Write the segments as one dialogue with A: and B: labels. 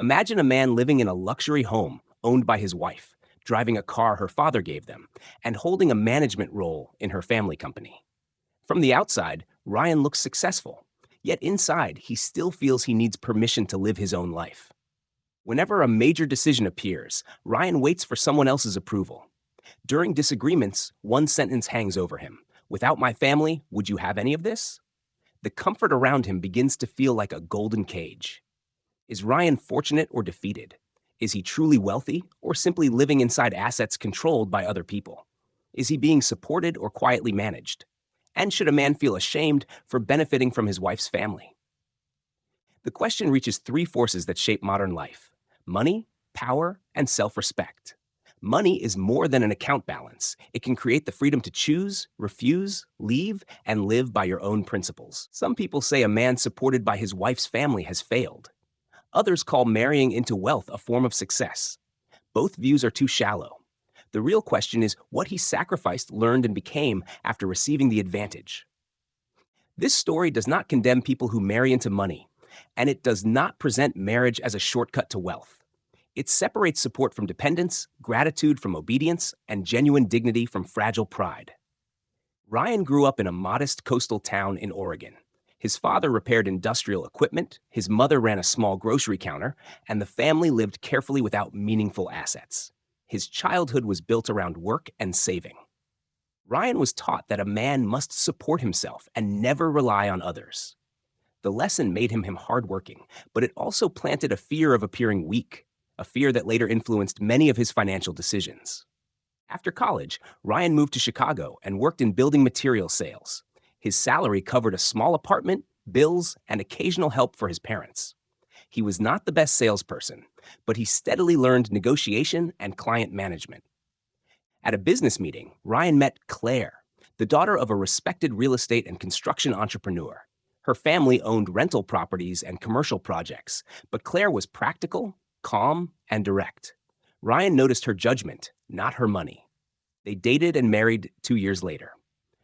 A: Imagine a man living in a luxury home owned by his wife, driving a car her father gave them, and holding a management role in her family company. From the outside, Ryan looks successful, yet inside, he still feels he needs permission to live his own life. Whenever a major decision appears, Ryan waits for someone else's approval. During disagreements, one sentence hangs over him: "Without my family, would you have any of this?" The comfort around him begins to feel like a golden cage. Is Ryan fortunate or defeated? Is he truly wealthy or simply living inside assets controlled by other people? Is he being supported or quietly managed? And should a man feel ashamed for benefiting from his wife's family? The question reaches three forces that shape modern life: money, power, and self-respect. Money is more than an account balance. It can create the freedom to choose, refuse, leave, and live by your own principles. Some people say a man supported by his wife's family has failed. Others call marrying into wealth a form of success. Both views are too shallow. The real question is what he sacrificed, learned, and became after receiving the advantage. This story does not condemn people who marry into money, and it does not present marriage as a shortcut to wealth. It separates support from dependence, gratitude from obedience, and genuine dignity from fragile pride. Ryan grew up in a modest coastal town in Oregon. His father repaired industrial equipment, his mother ran a small grocery counter, and the family lived carefully without meaningful assets. His childhood was built around work and saving. Ryan was taught that a man must support himself and never rely on others. The lesson made him hardworking, but it also planted a fear of appearing weak, a fear that later influenced many of his financial decisions. After college, Ryan moved to Chicago and worked in building material sales. His salary covered a small apartment, bills, and occasional help for his parents. He was not the best salesperson, but he steadily learned negotiation and client management. At a business meeting, Ryan met Claire, the daughter of a respected real estate and construction entrepreneur. Her family owned rental properties and commercial projects, but Claire was practical, calm, and direct. Ryan noticed her judgment, not her money. They dated and married 2 years later.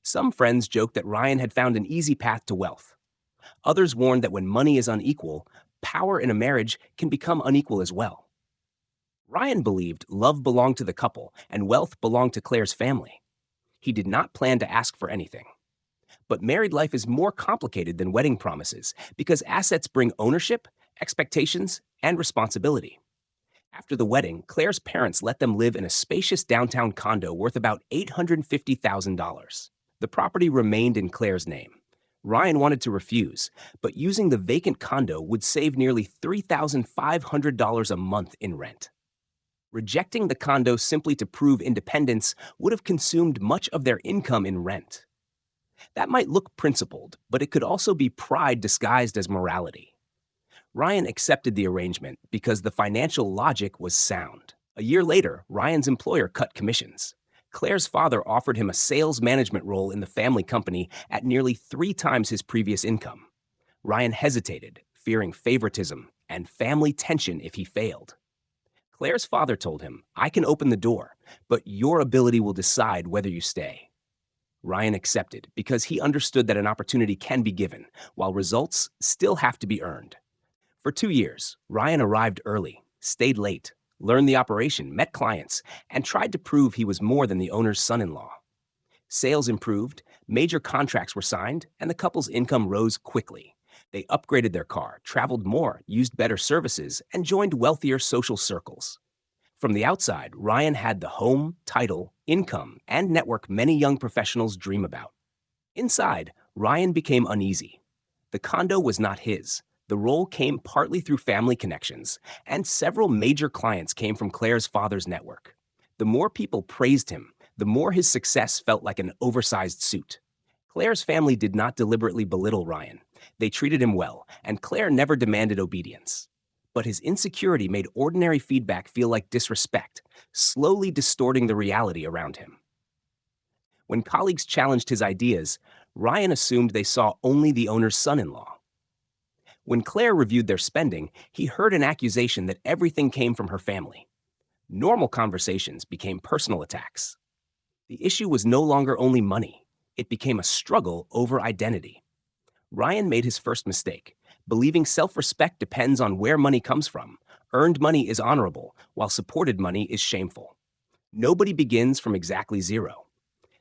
A: Some friends joked that Ryan had found an easy path to wealth. Others warned that when money is unequal, power in a marriage can become unequal as well. Ryan believed love belonged to the couple and wealth belonged to Claire's family. He did not plan to ask for anything. But married life is more complicated than wedding promises because assets bring ownership, expectations, and responsibility. After the wedding, Claire's parents let them live in a spacious downtown condo worth about $850,000. The property remained in Claire's name. Ryan wanted to refuse, but using the vacant condo would save nearly $3,500 a month in rent. Rejecting the condo simply to prove independence would have consumed much of their income in rent. That might look principled, but it could also be pride disguised as morality. Ryan accepted the arrangement because the financial logic was sound. A year later, Ryan's employer cut commissions. Claire's father offered him a sales management role in the family company at nearly 3 times his previous income. Ryan hesitated, fearing favoritism and family tension if he failed. Claire's father told him, "I can open the door, but your ability will decide whether you stay." Ryan accepted because he understood that an opportunity can be given, while results still have to be earned. For 2 years, Ryan arrived early, stayed late, learned the operation, met clients, and tried to prove he was more than the owner's son-in-law. Sales improved, major contracts were signed, and the couple's income rose quickly. They upgraded their car, traveled more, used better services, and joined wealthier social circles. From the outside, Ryan had the home, title, income, and network many young professionals dream about. Inside, Ryan became uneasy. The condo was not his. The role came partly through family connections, and several major clients came from Claire's father's network. The more people praised him, the more his success felt like an oversized suit. Claire's family did not deliberately belittle Ryan. They treated him well, and Claire never demanded obedience. But his insecurity made ordinary feedback feel like disrespect, slowly distorting the reality around him. When colleagues challenged his ideas, Ryan assumed they saw only the owner's son-in-law. When Claire reviewed their spending, he heard an accusation that everything came from her family. Normal conversations became personal attacks. The issue was no longer only money. It became a struggle over identity. Ryan made his first mistake, believing self-respect depends on where money comes from. Earned money is honorable, while supported money is shameful. Nobody begins from exactly zero.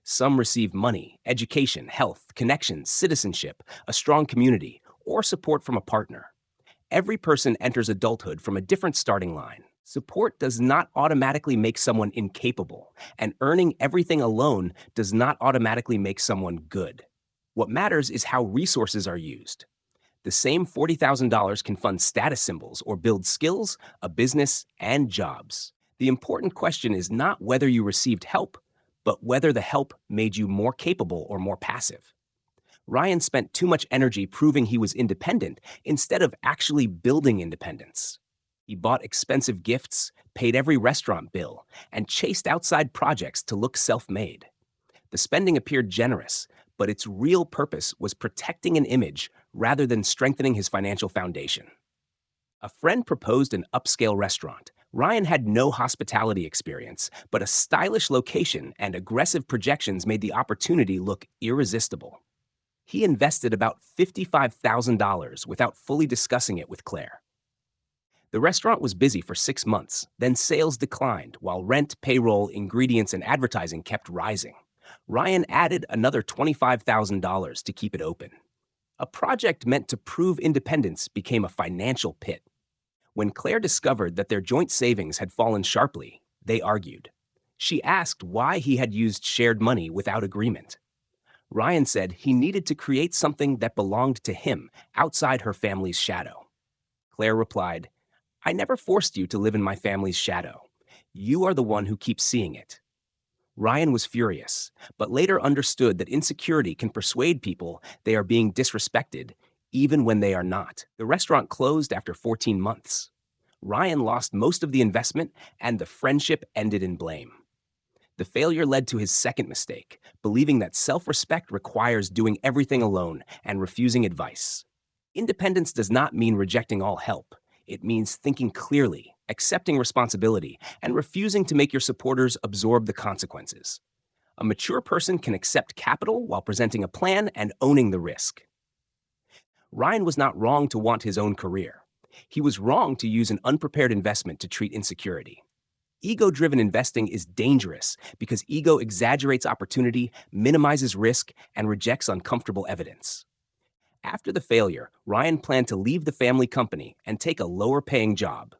A: Some receive money, education, health, connections, citizenship, a strong community, or support from a partner. Every person enters adulthood from a different starting line. Support does not automatically make someone incapable, and earning everything alone does not automatically make someone good. What matters is how resources are used. The same $40,000 can fund status symbols or build skills, a business, and jobs. The important question is not whether you received help, but whether the help made you more capable or more passive. Ryan spent too much energy proving he was independent instead of actually building independence. He bought expensive gifts, paid every restaurant bill, and chased outside projects to look self-made. The spending appeared generous, but its real purpose was protecting an image rather than strengthening his financial foundation. A friend proposed an upscale restaurant. Ryan had no hospitality experience, but a stylish location and aggressive projections made the opportunity look irresistible. He invested about $55,000 without fully discussing it with Claire. The restaurant was busy for 6 months, then sales declined while rent, payroll, ingredients, and advertising kept rising. Ryan added another $25,000 to keep it open. A project meant to prove independence became a financial pit. When Claire discovered that their joint savings had fallen sharply, they argued. She asked why he had used shared money without agreement. Ryan said he needed to create something that belonged to him outside her family's shadow. Claire replied, "I never forced you to live in my family's shadow. You are the one who keeps seeing it." Ryan was furious, but later understood that insecurity can persuade people they are being disrespected, even when they are not. The restaurant closed after 14 months. Ryan lost most of the investment, and the friendship ended in blame. The failure led to his second mistake, believing that self-respect requires doing everything alone and refusing advice. Independence does not mean rejecting all help. It means thinking clearly, accepting responsibility, and refusing to make your supporters absorb the consequences. A mature person can accept capital while presenting a plan and owning the risk. Ryan was not wrong to want his own career. He was wrong to use an unprepared investment to treat insecurity. Ego-driven investing is dangerous because ego exaggerates opportunity, minimizes risk, and rejects uncomfortable evidence. After the failure, Ryan planned to leave the family company and take a lower-paying job.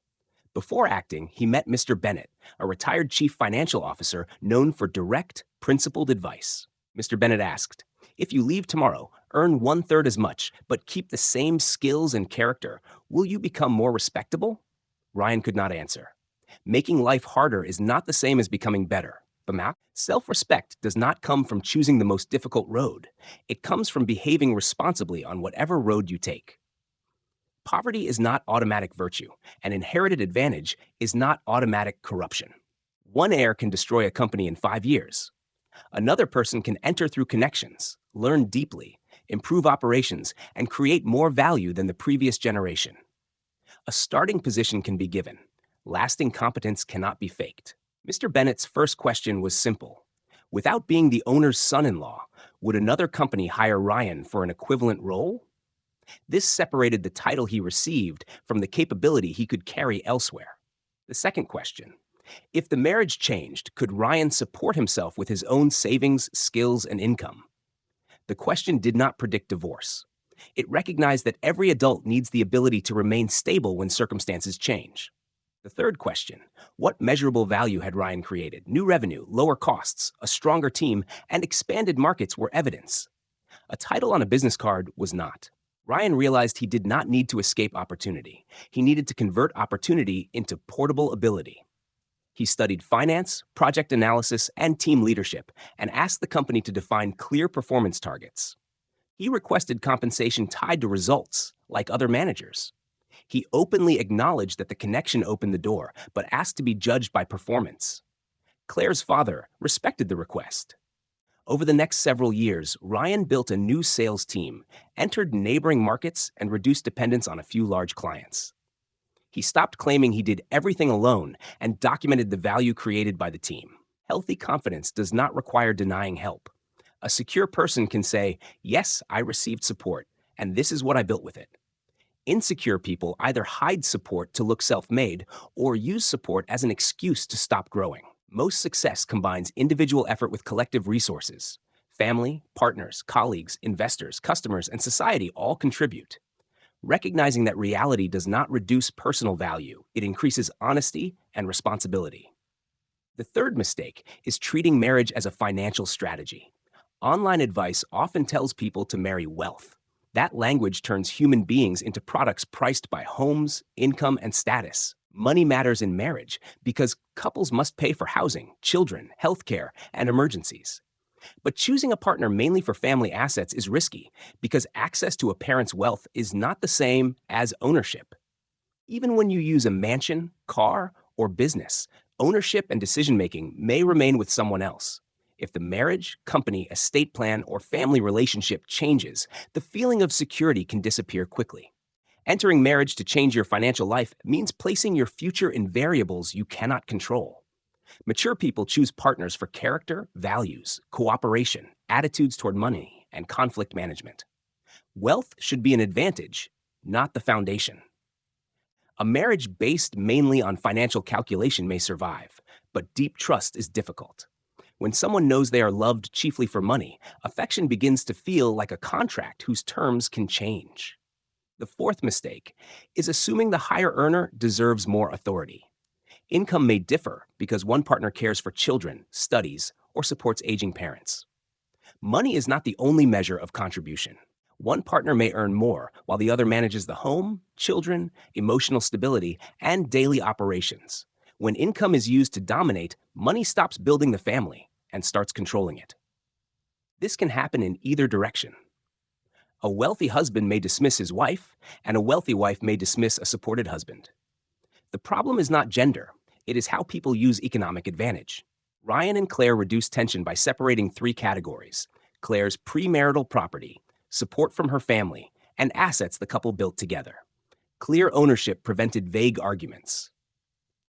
A: Before acting, he met Mr. Bennett, a retired chief financial officer known for direct, principled advice. Mr. Bennett asked, "If you leave tomorrow, earn 1/3 as much, but keep the same skills and character, will you become more respectable?" Ryan could not answer. Making life harder is not the same as becoming better. Self-respect does not come from choosing the most difficult road. It comes from behaving responsibly on whatever road you take. Poverty is not automatic virtue, and inherited advantage is not automatic corruption. One heir can destroy a company in 5 years. Another person can enter through connections, learn deeply, improve operations, and create more value than the previous generation. A starting position can be given. Lasting competence cannot be faked. Mr. Bennett's first question was simple. Without being the owner's son-in-law, would another company hire Ryan for an equivalent role? This separated the title he received from the capability he could carry elsewhere. The second question. If the marriage changed, could Ryan support himself with his own savings, skills, and income? The question did not predict divorce. It recognized that every adult needs the ability to remain stable when circumstances change. The third question, what measurable value had Ryan created? New revenue, lower costs, a stronger team, and expanded markets were evidence. A title on a business card was not. Ryan realized he did not need to escape opportunity. He needed to convert opportunity into portable ability. He studied finance, project analysis, and team leadership, and asked the company to define clear performance targets. He requested compensation tied to results, like other managers. He openly acknowledged that the connection opened the door, but asked to be judged by performance. Claire's father respected the request. Over the next several years, Ryan built a new sales team, entered neighboring markets, and reduced dependence on a few large clients. He stopped claiming he did everything alone and documented the value created by the team. Healthy confidence does not require denying help. A secure person can say, "Yes, I received support, and this is what I built with it." Insecure people either hide support to look self-made or use support as an excuse to stop growing. Most success combines individual effort with collective resources. Family, partners, colleagues, investors, customers, and society all contribute. Recognizing that reality does not reduce personal value, it increases honesty and responsibility. The third mistake is treating marriage as a financial strategy. Online advice often tells people to marry wealth. That language turns human beings into products priced by homes, income, and status. Money matters in marriage because couples must pay for housing, children, healthcare, and emergencies. But choosing a partner mainly for family assets is risky because access to a parent's wealth is not the same as ownership. Even when you use a mansion, car, or business, ownership and decision-making may remain with someone else. If the marriage, company, estate plan, or family relationship changes, the feeling of security can disappear quickly. Entering marriage to change your financial life means placing your future in variables you cannot control. Mature people choose partners for character, values, cooperation, attitudes toward money, and conflict management. Wealth should be an advantage, not the foundation. A marriage based mainly on financial calculation may survive, but deep trust is difficult. When someone knows they are loved chiefly for money, affection begins to feel like a contract whose terms can change. The fourth mistake is assuming the higher earner deserves more authority. Income may differ because one partner cares for children, studies, or supports aging parents. Money is not the only measure of contribution. One partner may earn more while the other manages the home, children, emotional stability, and daily operations. When income is used to dominate, money stops building the family and starts controlling it. This can happen in either direction. A wealthy husband may dismiss his wife, and a wealthy wife may dismiss a supported husband. The problem is not gender, it is how people use economic advantage. Ryan and Claire reduced tension by separating three categories: Claire's premarital property, support from her family, and assets the couple built together. Clear ownership prevented vague arguments.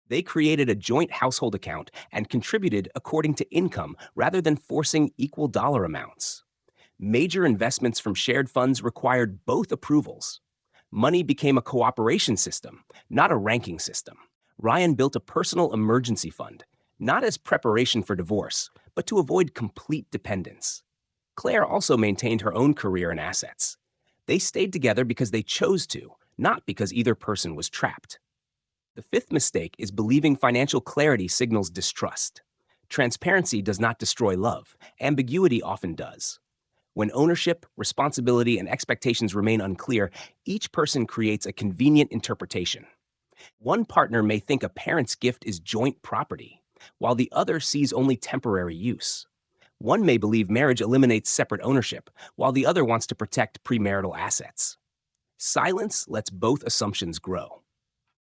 A: They created a joint household account and contributed according to income rather than forcing equal dollar amounts. Major investments from shared funds required both approvals. Money became a cooperation system, not a ranking system. Ryan built a personal emergency fund, not as preparation for divorce, but to avoid complete dependence. Claire also maintained her own career and assets. They stayed together because they chose to, not because either person was trapped. The fifth mistake is believing financial clarity signals distrust. Transparency does not destroy love. Ambiguity often does. When ownership, responsibility, and expectations remain unclear, each person creates a convenient interpretation. One partner may think a parent's gift is joint property, while the other sees only temporary use. One may believe marriage eliminates separate ownership, while the other wants to protect premarital assets. Silence lets both assumptions grow.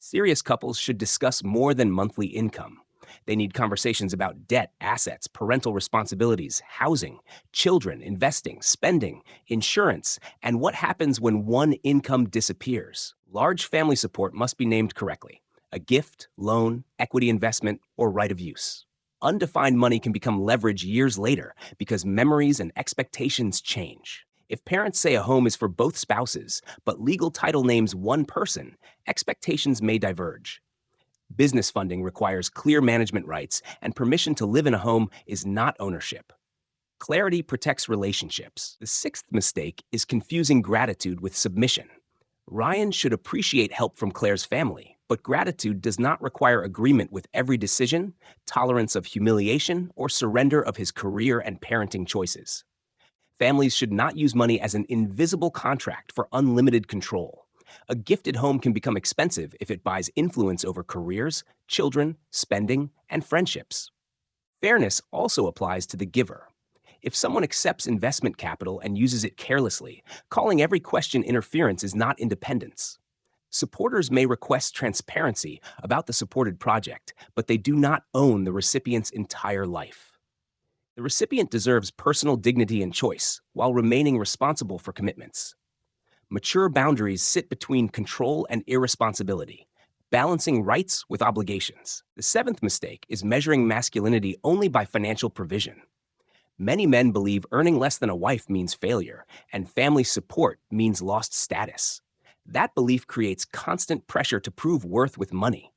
A: Serious couples should discuss more than monthly income. They need conversations about debt, assets, parental responsibilities, housing, children, investing, spending, insurance, and what happens when one income disappears. Large family support must be named correctly: a gift, loan, equity investment, or right of use. Undefined money can become leverage years later because memories and expectations change. If parents say a home is for both spouses, but legal title names one person, expectations may diverge. Business funding requires clear management rights, and permission to live in a home is not ownership. Clarity protects relationships. The sixth mistake is confusing gratitude with submission. Ryan should appreciate help from Claire's family, but gratitude does not require agreement with every decision, tolerance of humiliation, or surrender of his career and parenting choices. Families should not use money as an invisible contract for unlimited control. A gifted home can become expensive if it buys influence over careers, children, spending, and friendships. Fairness also applies to the giver. If someone accepts investment capital and uses it carelessly, calling every question interference is not independence. Supporters may request transparency about the supported project, but they do not own the recipient's entire life. The recipient deserves personal dignity and choice while remaining responsible for commitments. Mature boundaries sit between control and irresponsibility, balancing rights with obligations. The seventh mistake is measuring masculinity only by financial provision. Many men believe earning less than a wife means failure, and family support means lost status. That belief creates constant pressure to prove worth with money.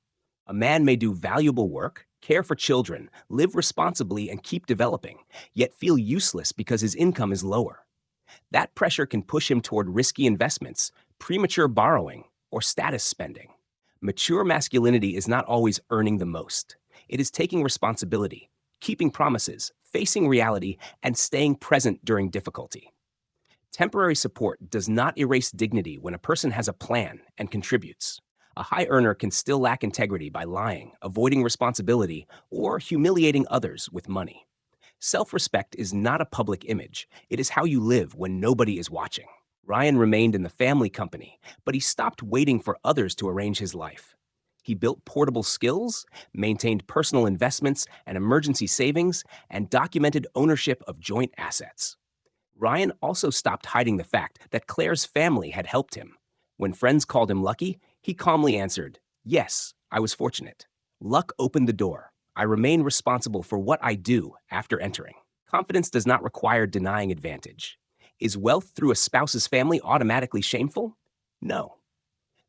A: A man may do valuable work, care for children, live responsibly, and keep developing, yet feel useless because his income is lower. That pressure can push him toward risky investments, premature borrowing, or status spending. Mature masculinity is not always earning the most. It is taking responsibility, keeping promises, facing reality, and staying present during difficulty. Temporary support does not erase dignity when a person has a plan and contributes. A high earner can still lack integrity by lying, avoiding responsibility, or humiliating others with money. Self-respect is not a public image. It is how you live when nobody is watching. Ryan remained in the family company, but he stopped waiting for others to arrange his life. He built portable skills, maintained personal investments and emergency savings, and documented ownership of joint assets. Ryan also stopped hiding the fact that Claire's family had helped him. When friends called him lucky, he calmly answered, "Yes, I was fortunate. Luck opened the door. I remain responsible for what I do after entering." Confidence does not require denying advantage. Is wealth through a spouse's family automatically shameful? No.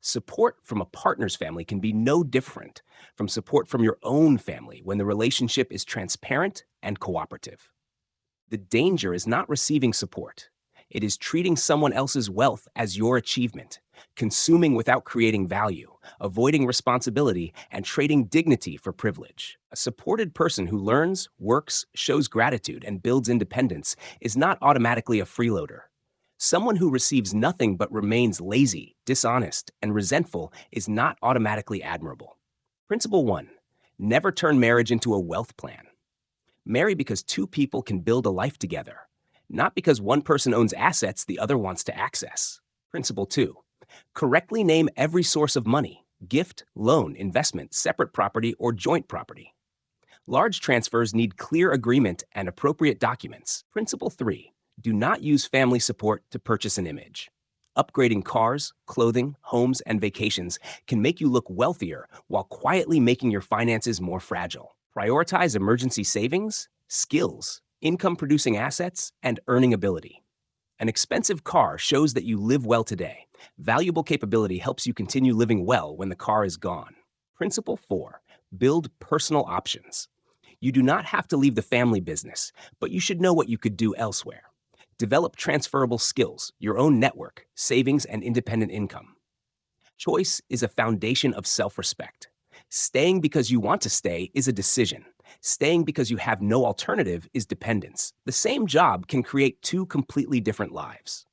A: Support from a partner's family can be no different from support from your own family when the relationship is transparent and cooperative. The danger is not receiving support. It is treating someone else's wealth as your achievement, consuming without creating value, avoiding responsibility, and trading dignity for privilege. A supported person who learns, works, shows gratitude, and builds independence is not automatically a freeloader. Someone who receives nothing but remains lazy, dishonest, and resentful is not automatically admirable. Principle 1. Never turn marriage into a wealth plan. Marry because two people can build a life together, not because one person owns assets the other wants to access. Principle 2. Correctly name every source of money: gift, loan, investment, separate property, or joint property. Large transfers need clear agreement and appropriate documents. Principle 3. Do not use family support to purchase an image. Upgrading cars, clothing, homes, and vacations can make you look wealthier while quietly making your finances more fragile. Prioritize emergency savings, skills, income-producing assets, and earning ability. An expensive car shows that you live well today. Valuable capability helps you continue living well when the car is gone. Principle 4. Build personal options. You do not have to leave the family business, but you should know what you could do elsewhere. Develop transferable skills, your own network, savings, and independent income. Choice is a foundation of self-respect. Staying because you want to stay is a decision. Staying because you have no alternative is dependence. The same job can create two completely different lives.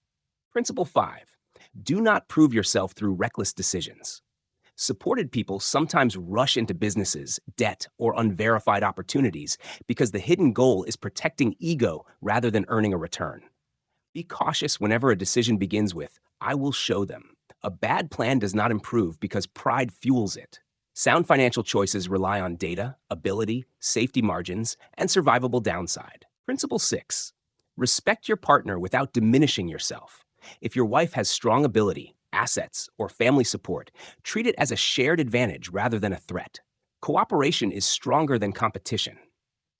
A: Principle 5. Do not prove yourself through reckless decisions. Supported people sometimes rush into businesses, debt, or unverified opportunities because the hidden goal is protecting ego rather than earning a return. Be cautious whenever a decision begins with, "I will show them." A bad plan does not improve because pride fuels it. Sound financial choices rely on data, ability, safety margins, and survivable downside. Principle 6. Respect your partner without diminishing yourself. If your wife has strong ability, assets, or family support, treat it as a shared advantage rather than a threat. Cooperation is stronger than competition.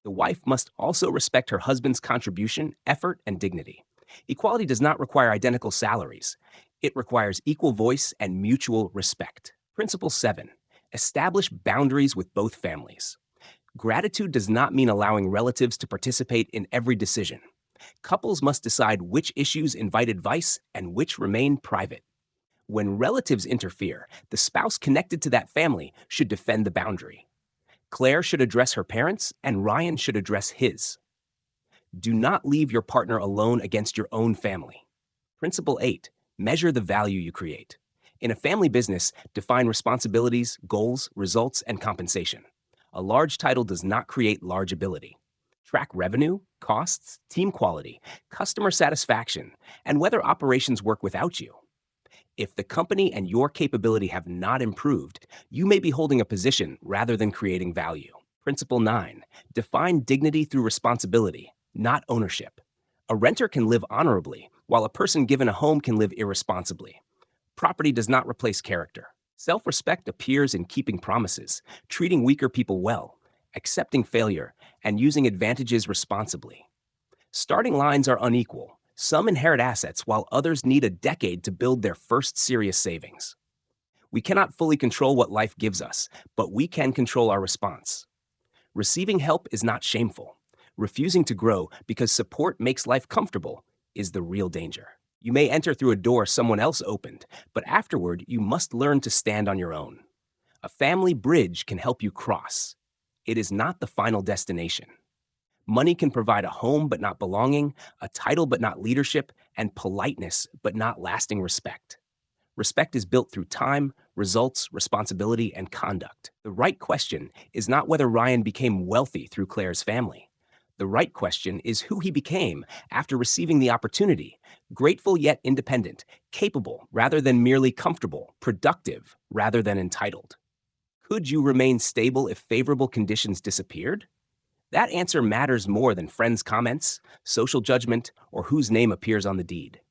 A: The wife must also respect her husband's contribution, effort, and dignity. Equality does not require identical salaries. It requires equal voice and mutual respect. Principle 7. Establish boundaries with both families. Gratitude does not mean allowing relatives to participate in every decision. Couples must decide which issues invite advice and which remain private. When relatives interfere, the spouse connected to that family should defend the boundary. Claire should address her parents, and Ryan should address his. Do not leave your partner alone against your own family. Principle 8. Measure the value you create. In a family business, define responsibilities, goals, results, and compensation. A large title does not create large ability. Track revenue, costs, team quality, customer satisfaction, and whether operations work without you. If the company and your capability have not improved, you may be holding a position rather than creating value. Principle 9. Define dignity through responsibility, not ownership. A renter can live honorably, while a person given a home can live irresponsibly. Property does not replace character. Self-respect appears in keeping promises, treating weaker people well, accepting failure, and using advantages responsibly. Starting lines are unequal. Some inherit assets while others need a decade to build their first serious savings. We cannot fully control what life gives us, but we can control our response. Receiving help is not shameful. Refusing to grow because support makes life comfortable is the real danger. You may enter through a door someone else opened, but afterward, you must learn to stand on your own. A family bridge can help you cross. It is not the final destination. Money can provide a home but not belonging, a title but not leadership, and politeness but not lasting respect. Respect is built through time, results, responsibility, and conduct. The right question is not whether Ryan became wealthy through Claire's family. The right question is who he became after receiving the opportunity, grateful yet independent, capable rather than merely comfortable, productive rather than entitled. Could you remain stable if favorable conditions disappeared? That answer matters more than friends' comments, social judgment, or whose name appears on the deed.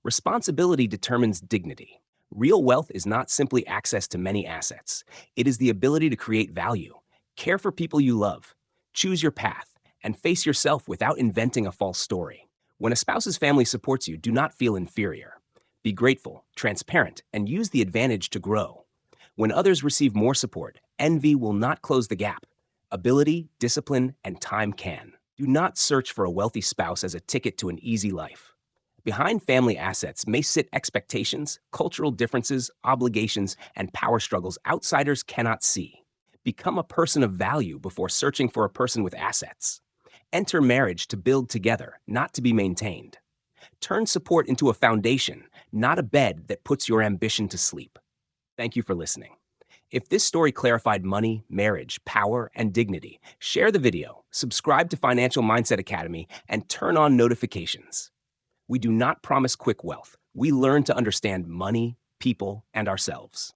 A: Responsibility determines dignity. Real wealth is not simply access to many assets. It is the ability to create value, care for people you love, choose your path, and face yourself without inventing a false story. When a spouse's family supports you, do not feel inferior. Be grateful, transparent, and use the advantage to grow. When others receive more support, envy will not close the gap. Ability, discipline, and time can. Do not search for a wealthy spouse as a ticket to an easy life. Behind family assets may sit expectations, cultural differences, obligations, and power struggles outsiders cannot see. Become a person of value before searching for a person with assets. Enter marriage to build together, not to be maintained. Turn support into a foundation, not a bed that puts your ambition to sleep. Thank you for listening. If this story clarified money, marriage, power, and dignity, share the video, subscribe to Financial Mindset Academy, and turn on notifications. We do not promise quick wealth. We learn to understand money, people, and ourselves.